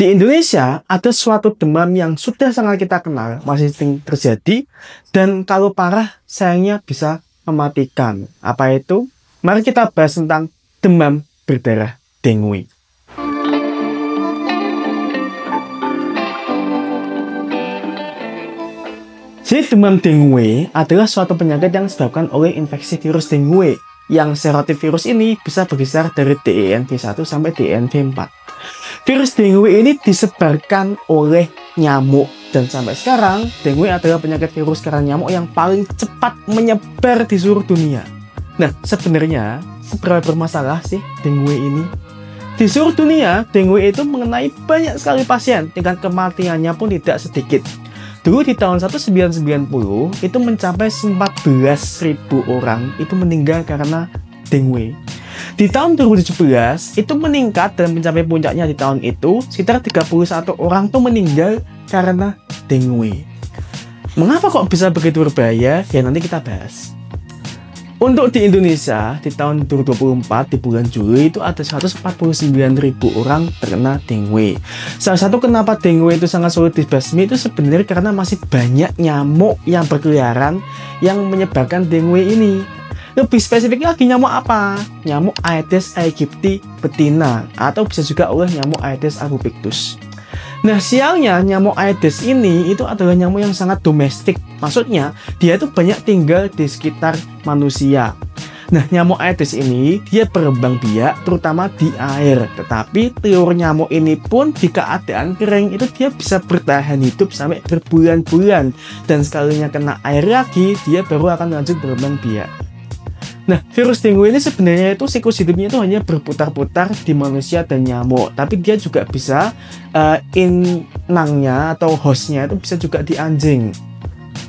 Di Indonesia ada suatu demam yang sudah sangat kita kenal, masih sering terjadi, dan kalau parah sayangnya bisa mematikan. Apa itu? Mari kita bahas tentang demam berdarah dengue. Jadi demam dengue adalah suatu penyakit yang disebabkan oleh infeksi virus dengue, yang serotip virus ini bisa berkisar dari DENV1 sampai DENV4. Virus dengue ini disebarkan oleh nyamuk, dan sampai sekarang dengue adalah penyakit virus karena nyamuk yang paling cepat menyebar di seluruh dunia. Nah, sebenarnya seberapa bermasalah sih dengue ini? Di seluruh dunia, dengue itu mengenai banyak sekali pasien, tingkat kematiannya pun tidak sedikit. Dulu di tahun 1990 itu mencapai 14.000 orang itu meninggal karena dengue. Di tahun 2017 itu meningkat dan mencapai puncaknya di tahun itu sekitar 31 orang tuh meninggal karena dengue. Mengapa kok bisa begitu berbahaya? Ya nanti kita bahas. Untuk di Indonesia di tahun 2024 di bulan Juli itu ada 149.000 orang terkena dengue. Salah satu kenapa dengue itu sangat sulit dibasmi itu sebenarnya karena masih banyak nyamuk yang berkeliaran yang menyebabkan dengue ini. Lebih spesifik lagi nyamuk apa? Nyamuk Aedes aegypti betina atau bisa juga oleh nyamuk Aedes albopictus. Nah, sialnya nyamuk Aedes ini itu adalah nyamuk yang sangat domestik. Maksudnya, dia itu banyak tinggal di sekitar manusia. Nah, nyamuk Aedes ini dia berkembang biak terutama di air. Tetapi telur nyamuk ini pun di keadaan kering itu dia bisa bertahan hidup sampai berbulan-bulan. Dan sekalinya kena air lagi, dia baru akan lanjut berkembang biak. Nah, virus dengue ini sebenarnya itu siklus hidupnya itu hanya berputar-putar di manusia dan nyamuk. Tapi dia juga bisa inangnya atau hostnya itu bisa juga di anjing.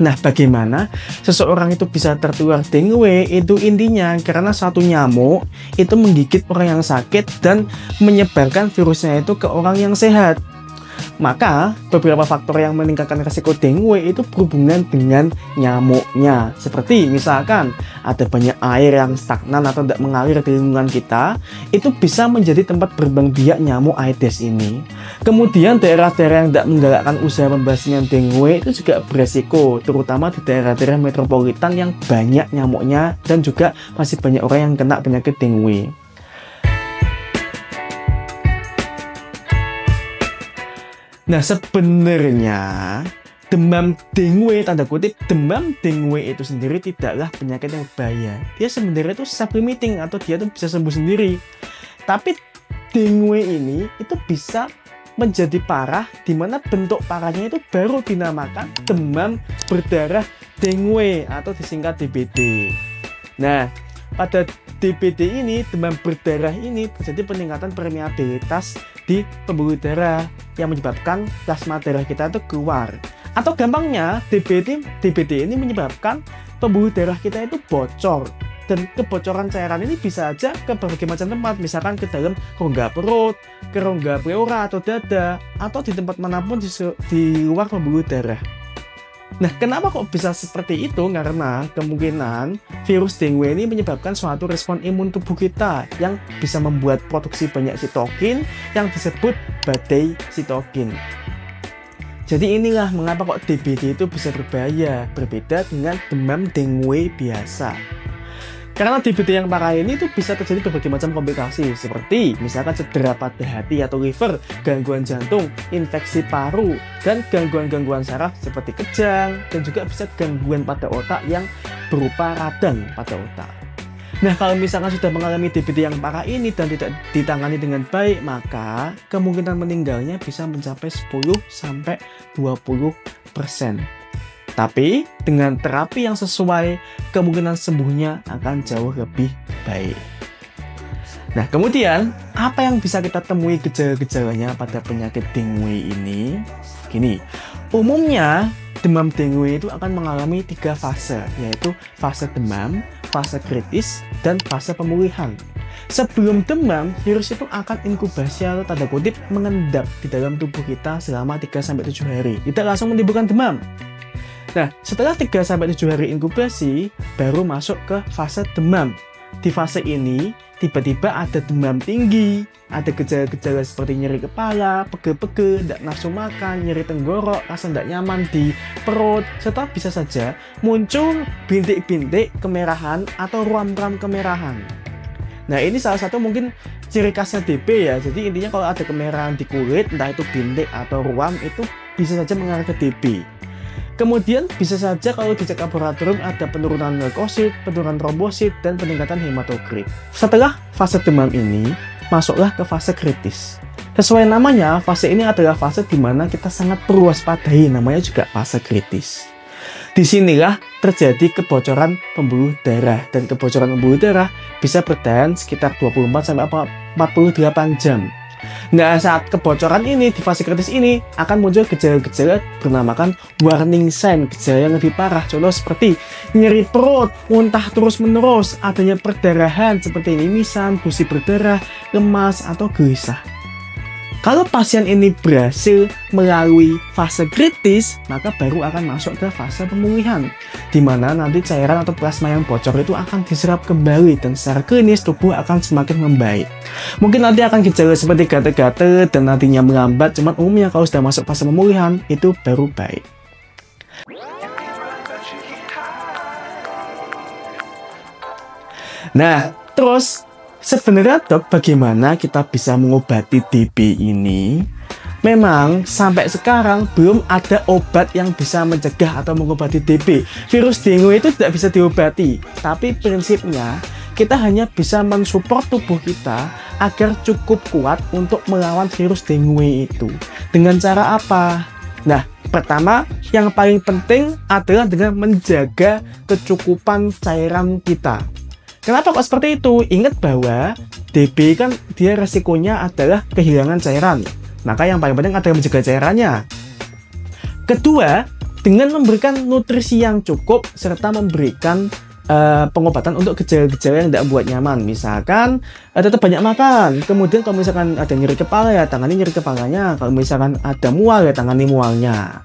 Nah, bagaimana seseorang itu bisa tertular dengue? Itu intinya karena satu nyamuk itu menggigit orang yang sakit dan menyebarkan virusnya itu ke orang yang sehat. Maka, beberapa faktor yang meningkatkan risiko dengue itu berhubungan dengan nyamuknya. Seperti misalkan, ada banyak air yang stagnan atau tidak mengalir di lingkungan kita, itu bisa menjadi tempat berkembang biak nyamuk Aedes ini. Kemudian, daerah-daerah yang tidak menggalakkan usaha pembasmian dengue itu juga beresiko, terutama di daerah-daerah metropolitan yang banyak nyamuknya dan juga masih banyak orang yang kena penyakit dengue. Nah, sebenarnya demam dengue, tanda kutip, demam dengue itu sendiri tidaklah penyakit yang berbahaya. Dia sebenarnya itu self-limiting atau dia tuh bisa sembuh sendiri. Tapi dengue ini itu bisa menjadi parah di mana bentuk parahnya itu baru dinamakan demam berdarah dengue atau disingkat DBD. Nah, pada DBD ini, demam berdarah ini terjadi peningkatan permeabilitas di pembuluh darah yang menyebabkan plasma darah kita itu keluar. Atau gampangnya, DBD ini menyebabkan pembuluh darah kita itu bocor. Dan kebocoran cairan ini bisa aja ke berbagai macam tempat, misalkan ke dalam rongga perut, ke rongga pleura atau dada, atau di tempat manapun di luar pembuluh darah. Nah, kenapa kok bisa seperti itu? Karena kemungkinan virus dengue ini menyebabkan suatu respon imun tubuh kita yang bisa membuat produksi banyak sitokin yang disebut badai sitokin. Jadi inilah mengapa kok DBD itu bisa berbahaya, berbeda dengan demam dengue biasa. Karena DBD yang parah ini tuh bisa terjadi berbagai macam komplikasi seperti misalkan cedera pada hati atau liver, gangguan jantung, infeksi paru, dan gangguan-gangguan saraf seperti kejang, dan juga bisa gangguan pada otak yang berupa radang pada otak. Nah, kalau misalkan sudah mengalami DBD yang parah ini dan tidak ditangani dengan baik, maka kemungkinan meninggalnya bisa mencapai 10-20%. Tapi dengan terapi yang sesuai, kemungkinan sembuhnya akan jauh lebih baik. Nah, kemudian apa yang bisa kita temui gejala-gejalanya pada penyakit dengue ini? Gini, umumnya demam dengue itu akan mengalami 3 fase, yaitu fase demam, fase kritis, dan fase pemulihan. Sebelum demam, virus itu akan inkubasi atau tanda kutip mengendap di dalam tubuh kita selama 3-7 hari. Tidak langsung menimbulkan demam. Nah, setelah 3-7 hari inkubasi, baru masuk ke fase demam. Di fase ini, tiba-tiba ada demam tinggi, ada gejala-gejala seperti nyeri kepala, pegel-pegel, tidak nafsu makan, nyeri tenggorok, rasa tidak nyaman di perut, serta bisa saja muncul bintik-bintik kemerahan atau ruam-ruam kemerahan. Nah, ini salah satu mungkin ciri khasnya DB ya. Jadi intinya kalau ada kemerahan di kulit, entah itu bintik atau ruam, itu bisa saja mengarah ke DB. Kemudian bisa saja kalau dicek laboratorium ada penurunan leukosit, penurunan trombosit, dan peningkatan hematokrit. Setelah fase demam ini, masuklah ke fase kritis. Sesuai namanya, fase ini adalah fase di mana kita sangat perlu waspadai, namanya juga fase kritis. Disinilah terjadi kebocoran pembuluh darah, dan kebocoran pembuluh darah bisa bertahan sekitar 24-48 jam. Nah, saat kebocoran ini, di fase kritis ini, akan muncul gejala-gejala bernamakan warning sign, gejala yang lebih parah. Contoh seperti nyeri perut, muntah terus-menerus, adanya perdarahan seperti mimisan, gusi berdarah, lemas, atau gelisah. Kalau pasien ini berhasil melalui fase kritis, maka baru akan masuk ke fase pemulihan, di mana nanti cairan atau plasma yang bocor itu akan diserap kembali dan secara klinis tubuh akan semakin membaik. Mungkin nanti akan gejala seperti gatal-gatal dan nantinya melambat, cuman umumnya kalau sudah masuk fase pemulihan itu baru baik. Nah, terus sebenarnya dok, bagaimana kita bisa mengobati DB ini? Memang sampai sekarang belum ada obat yang bisa mencegah atau mengobati DB. Virus dengue itu tidak bisa diobati, tapi prinsipnya kita hanya bisa mensupport tubuh kita agar cukup kuat untuk melawan virus dengue itu. Dengan cara apa? Nah, pertama yang paling penting adalah dengan menjaga kecukupan cairan kita. Kenapa kok seperti itu? Ingat bahwa DB kan dia resikonya adalah kehilangan cairan. Maka yang paling penting adalah menjaga cairannya. Kedua, dengan memberikan nutrisi yang cukup serta memberikan pengobatan untuk gejala-gejala yang tidak membuat nyaman. Misalkan tetap banyak makan. Kemudian kalau misalkan ada nyeri kepala ya tangani nyeri kepalanya. Kalau misalkan ada mual ya tangani mualnya.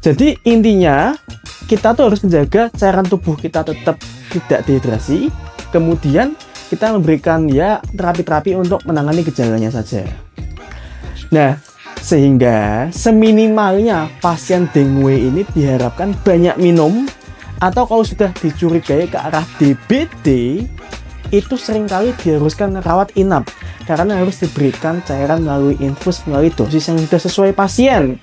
Jadi intinya kita tuh harus menjaga cairan tubuh kita tetap tidak dehidrasi. Kemudian kita memberikan ya terapi-terapi untuk menangani gejalanya saja. Nah, sehingga seminimalnya pasien dengue ini diharapkan banyak minum, atau kalau sudah dicurigai ke arah DBD, itu seringkali diharuskan rawat inap karena harus diberikan cairan melalui infus melalui dosis yang sudah sesuai pasien.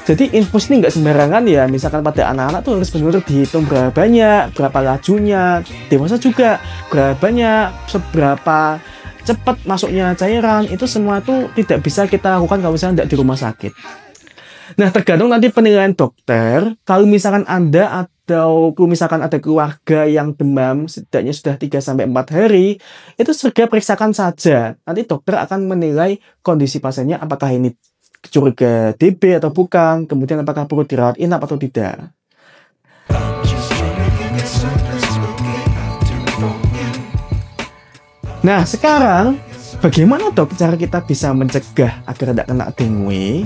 Jadi infus ini nggak sembarangan ya, misalkan pada anak-anak tuh harus benar-benar dihitung berapa banyak, berapa lajunya, dewasa juga berapa banyak, seberapa cepat masuknya cairan, itu semua tuh tidak bisa kita lakukan kalau misalnya tidak di rumah sakit. Nah, tergantung nanti penilaian dokter, kalau misalkan Anda atau kalau misalkan ada keluarga yang demam setidaknya sudah 3-4 hari, itu segera periksakan saja. Nanti dokter akan menilai kondisi pasiennya apakah ini curiga DB atau bukan, kemudian apakah perlu dirawat inap atau tidak. Nah, sekarang bagaimana dok cara kita bisa mencegah agar tidak kena dengue?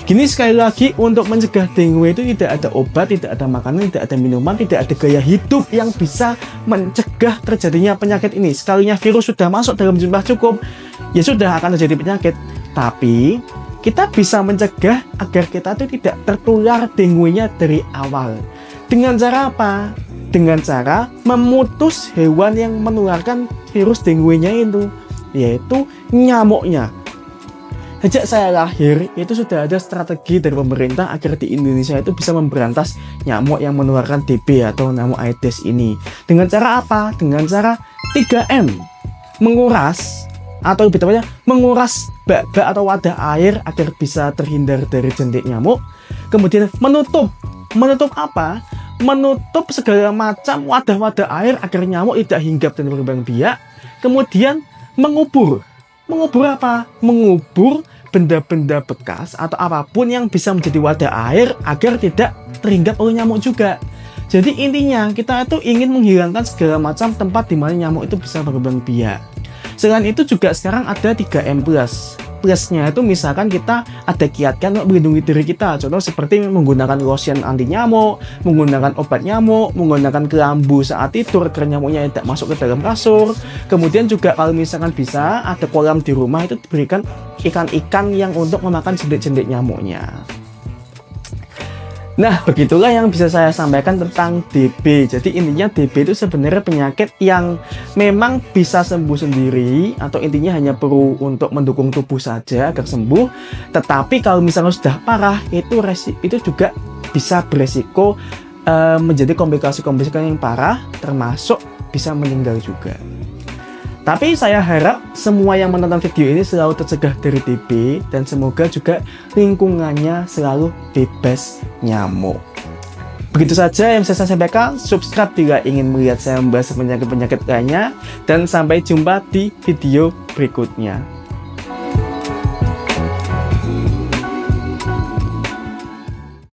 Gini, sekali lagi, untuk mencegah dengue itu tidak ada obat, tidak ada makanan, tidak ada minuman, tidak ada gaya hidup yang bisa mencegah terjadinya penyakit ini. Sekalinya virus sudah masuk dalam jumlah cukup, ya sudah akan terjadi penyakit. Tapi kita bisa mencegah agar kita itu tidak tertular dengue-nya dari awal. Dengan cara apa? Dengan cara memutus hewan yang menularkan virus dengue-nya itu, yaitu nyamuknya. Sejak saya lahir, itu sudah ada strategi dari pemerintah agar di Indonesia itu bisa memberantas nyamuk yang menularkan DB atau nyamuk Aedes ini. Dengan cara apa? Dengan cara 3M. Menguras, atau lebih tepatnya menguras bak-bak atau wadah air agar bisa terhindar dari jentik nyamuk. Kemudian menutup apa? Menutup segala macam wadah-wadah air agar nyamuk tidak hinggap dan berkembang biak. Kemudian mengubur apa? Mengubur benda-benda bekas atau apapun yang bisa menjadi wadah air agar tidak terhinggap oleh nyamuk juga. Jadi intinya kita itu ingin menghilangkan segala macam tempat di mana nyamuk itu bisa berkembang biak. Selain itu juga sekarang ada 3M+. plusnya itu misalkan kita ada kiatkan untuk melindungi diri kita. Contoh seperti menggunakan lotion anti nyamuk, menggunakan obat nyamuk, menggunakan kelambu saat tidur agar nyamuknya tidak masuk ke dalam kasur. Kemudian juga kalau misalkan bisa ada kolam di rumah itu diberikan ikan-ikan yang untuk memakan jentik-jentik nyamuknya. Nah, begitulah yang bisa saya sampaikan tentang DB. Jadi intinya DB itu sebenarnya penyakit yang memang bisa sembuh sendiri, atau intinya hanya perlu untuk mendukung tubuh saja agar sembuh. Tetapi kalau misalnya sudah parah, itu juga bisa beresiko menjadi komplikasi-komplikasi yang parah, termasuk bisa meninggal juga. Tapi saya harap semua yang menonton video ini selalu tercegah dari DB, dan semoga juga lingkungannya selalu bebas nyamuk. Begitu saja yang bisa saya sampaikan. Subscribe bila ingin melihat saya membahas penyakit-penyakit lainnya, dan sampai jumpa di video berikutnya.